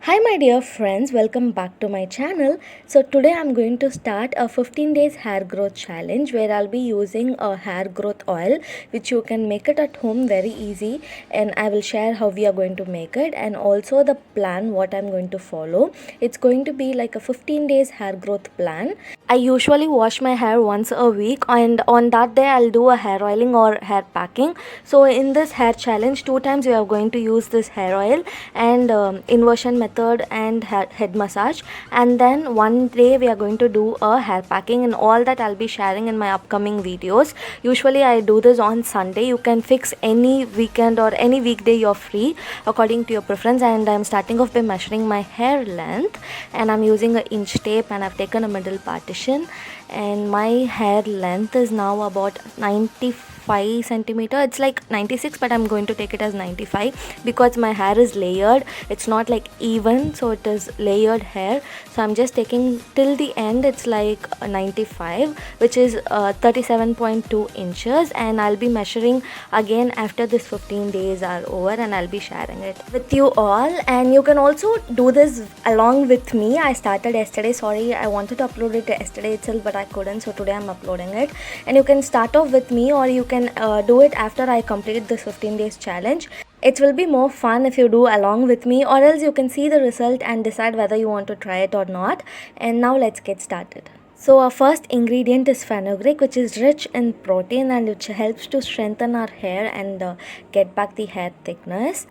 Hi my dear friends, welcome back to my channel. So today I'm going to start a 15 days hair growth challenge where I'll be using a hair growth oil which you can make it at home very easy, and I will share how we are going to make it and also the plan what I'm going to follow. It's going to be like a 15 days hair growth plan. I usually wash my hair once a week, and on that day I'll do a hair oiling or hair packing. So in this hair challenge, two times we are going to use this hair oil and inversion method and head massage, and then one day we are going to do a hair packing, and all that I'll be sharing in my upcoming videos. Usually I do this on Sunday. You can fix any weekend or any weekday you're free according to your preference. And I'm starting off by measuring my hair length, and I'm using an inch tape, and I've taken a middle partition, and my hair length is now about 95 centimeter. It's like 96, but I'm going to take it as 95 because my hair is layered. It's not like even, so it is layered hair. So I'm just taking till the end. It's like 95, which is 37.2 inches, and I'll be measuring again after this 15 days are over, and I'll be sharing it with you all. And you can also do this along with me. I started yesterday. Sorry, I wanted to upload it yesterday itself, but I couldn't, so today I'm uploading it. And you can start off with me, or you can do it after I complete this 15 days challenge. It will be more fun if you do along with me, or else you can see the result and decide whether you want to try it or not. And now let's get started. So our first ingredient is fenugreek, which is rich in protein and which helps to strengthen our hair and get back the hair thickness.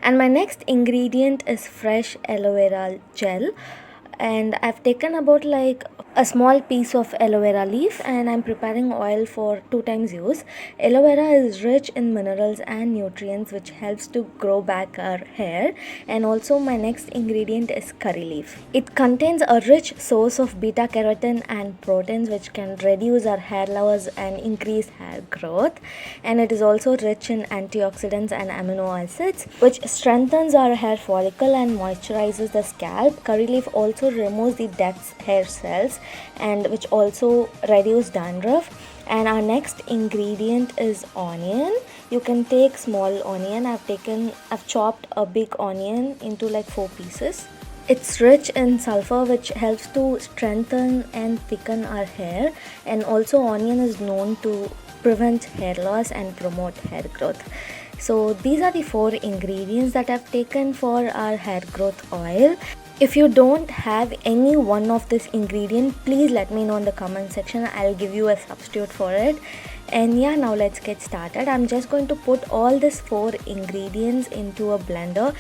And my next ingredient is fresh aloe vera gel, and I've taken about like a small piece of aloe vera leaf, and I'm preparing oil for 2 times use. Aloe vera is rich in minerals and nutrients which helps to grow back our hair. And also my next ingredient is curry leaf. It contains a rich source of beta carotene and proteins which can reduce our hair loss and increase hair growth. And it is also rich in antioxidants and amino acids which strengthens our hair follicle and moisturizes the scalp. Curry leaf also removes the dead hair cells, and which also reduce dandruff. And our next ingredient is onion. You can take small onion. I've chopped a big onion into like 4 pieces. It's rich in sulfur which helps to strengthen and thicken our hair, and also onion is known to prevent hair loss and promote hair growth. So these are the 4 ingredients that I've taken for our hair growth oil. If you don't have any one of this ingredient, please let me know in the comment section. I'll give you a substitute for it. And yeah, now let's get started. I'm just going to put all these 4 ingredients into a blender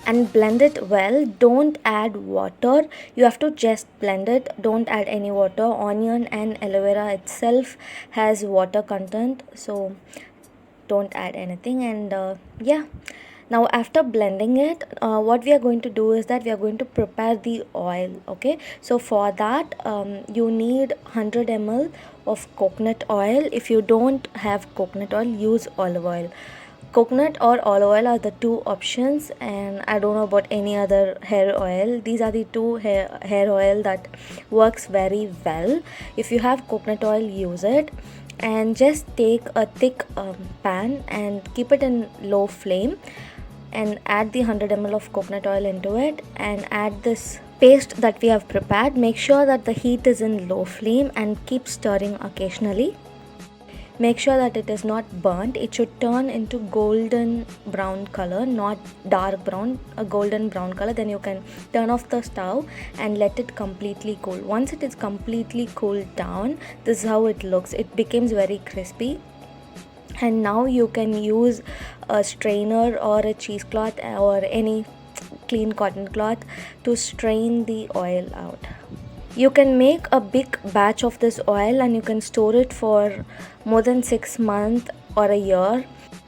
and blend it well. Don't add water. You have to just blend it. Don't add any water. Onion and aloe vera itself has water content, so don't add anything. And yeah, now after blending it, what we are going to do is that we are going to prepare the oil. Okay, so for that you need 100 ml of coconut oil. If you don't have coconut oil, use olive oil. Coconut or olive oil are the 2 options, and I don't know about any other hair oil. These are the 2 hair oil that works very well. If you have coconut oil, use it. And just take a thick pan and keep it in low flame, and add the 100 ml of coconut oil into it, and add this paste that we have prepared. Make sure that the heat is in low flame and keep stirring occasionally. Make sure that it is not burnt. It should turn into golden brown color, not dark brown, a golden brown color. Then you can turn off the stove and let it completely cool. Once it is completely cooled down, this is how it looks. It becomes very crispy. And now you can use a strainer or a cheesecloth or any clean cotton cloth to strain the oil out. You can make a big batch of this oil and you can store it for more than 6 months or a year.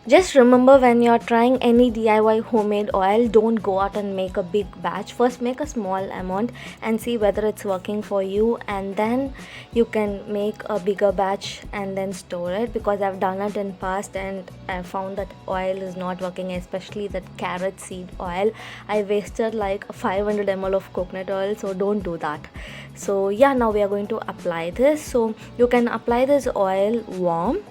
Just remember, when you're trying any DIY homemade oil, don't go out and make a big batch. First make a small amount and see whether it's working for you, and then you can make a bigger batch and then store it, because I've done it in past and I found that oil is not working, especially that carrot seed oil. I wasted like 500 ml of coconut oil, so don't do that. So yeah, now we are going to apply this. So you can apply this oil warm,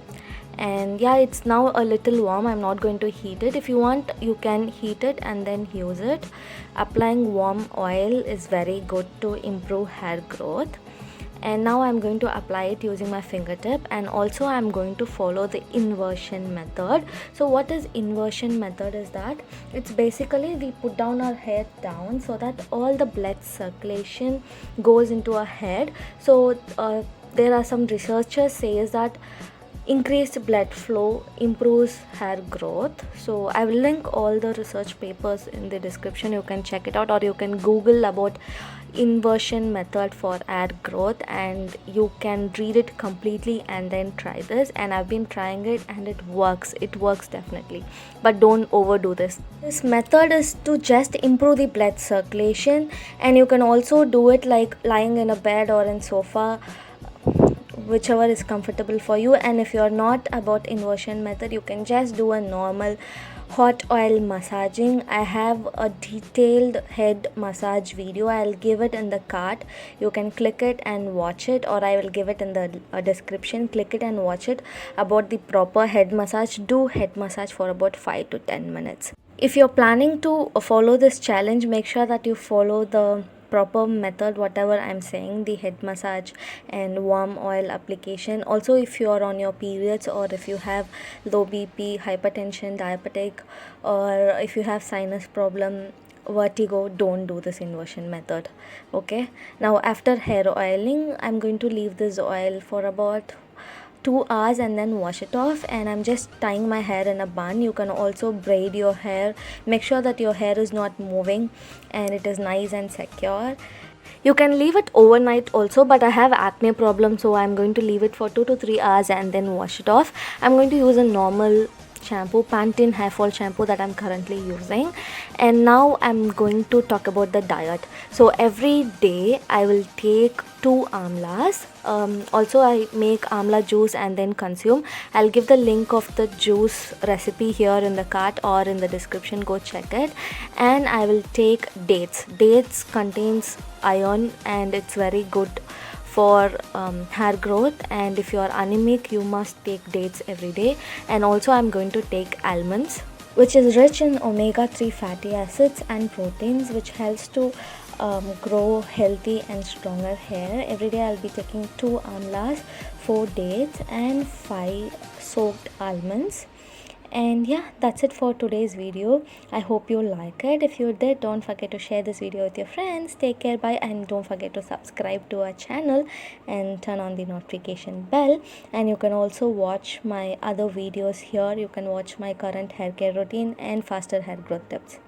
And yeah, it's now a little warm. I'm not going to heat it. If you want, you can heat it and then use it. Applying warm oil is very good to improve hair growth. And now I'm going to apply it using my fingertip, and also I'm going to follow the inversion method. So what is inversion method is that it's basically we put down our hair down so that all the blood circulation goes into our head. So there are some researchers says that increased blood flow improves hair growth. So I will link all the research papers in the description. You can check it out, or you can google about inversion method for hair growth, and you can read it completely and then try this. And I've been trying it and it works definitely, but don't overdo this. This method is to just improve the blood circulation, and you can also do it like lying in a bed or in sofa, whichever is comfortable for you. And if you're not about inversion method, you can just do a normal hot oil massaging. I have a detailed head massage video. I'll give it in the card. You can click it and watch it, or I will give it in the description. Click it and watch it about the proper head massage. Do head massage for about 5 to 10 minutes. If you're planning to follow this challenge, make sure that you follow the proper method, whatever I'm saying, the head massage and warm oil application. Also, if you are on your periods, or if you have low BP, hypertension, diabetic, or if you have sinus problem, vertigo, don't do this inversion method. Okay, now after hair oiling, I'm going to leave this oil for about 2 hours and then wash it off. And I'm just tying my hair in a bun. You can also braid your hair. Make sure that your hair is not moving and it is nice and secure. You can leave it overnight also, but I have acne problem, so I'm going to leave it for 2 to 3 hours and then wash it off. I'm going to use a normal shampoo, Pantene hair fall shampoo, that I'm currently using. And now I'm going to talk about the diet. So every day I will take 2 amlas. Also I make amla juice and then consume. I'll give the link of the juice recipe here in the cart or in the description. Go check it. And I will take dates contains iron and it's very good for hair growth. And if you are anemic, you must take dates every day. And also I'm going to take almonds, which is rich in omega-3 fatty acids and proteins, which helps to grow healthy and stronger hair. Every day I'll be taking 2 amlas, 4 dates and 5 soaked almonds. And yeah, that's it for today's video. I hope you like it. If you did, don't forget to share this video with your friends. Take care, bye, and don't forget to subscribe to our channel and turn on the notification bell. And you can also watch my other videos here. You can watch my current hair care routine and faster hair growth tips.